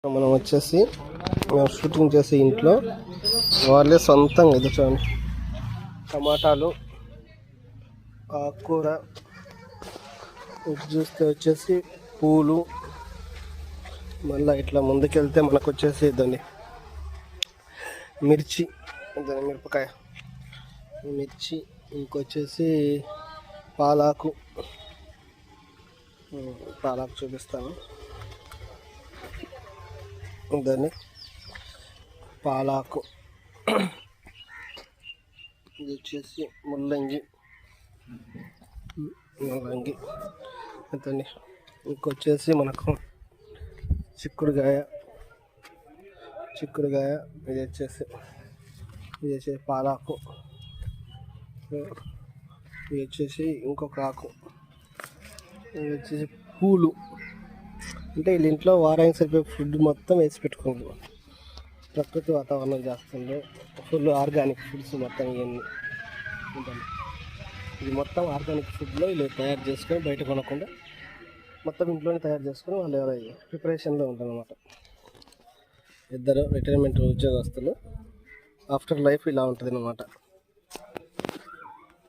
మనం వచ్చేసి మేము షూటింగ్ చేసే ఇంట్లో వాళ్ళే సొంతంగా ఇది చూడండి, టమాటాలు, ఆకుకూర, చూస్తే వచ్చేసి పూలు, మళ్ళీ ఇట్లా ముందుకెళ్తే మనకు వచ్చేసి ఇదండి మిర్చి, ఇదని మిరపకాయ, మిర్చి, ఇంకొచ్చేసి పాలాకు చూపిస్తాను. దాన్ని పాలాకు, ఇది వచ్చేసి ముల్లంగి అతన్ని, ఇంకొచ్చేసి మనకు చిక్కుడుకాయ, ఇది వచ్చేసి పాలాకు, ఇది వచ్చేసి ఇంకొక ఆకు, ఇది వచ్చేసి పూలు. అంటే వీళ్ళ ఇంట్లో వారానికి సరిపోయే ఫుడ్ మొత్తం వేసి పెట్టుకుంటారు. ప్రకృతి వాతావరణం చేస్తుండ్రు, ఫుల్ ఆర్గానిక్ ఫుడ్స్ మొత్తం ఇవన్నీ ఉంటుంది. ఇది మొత్తం ఆర్గానిక్ ఫుడ్లో వీళ్ళు తయారు చేసుకొని బయట కొనకుండా మొత్తం ఇంట్లోనే తయారు చేసుకొని వాళ్ళు ఎవరో ప్రిపరేషన్లో ఉంటారన్నమాట. ఇద్దరు రిటైర్మెంట్ ఉద్యోగస్తులు. ఆఫ్టర్ లైఫ్ ఇలా ఉంటుంది అన్నమాట.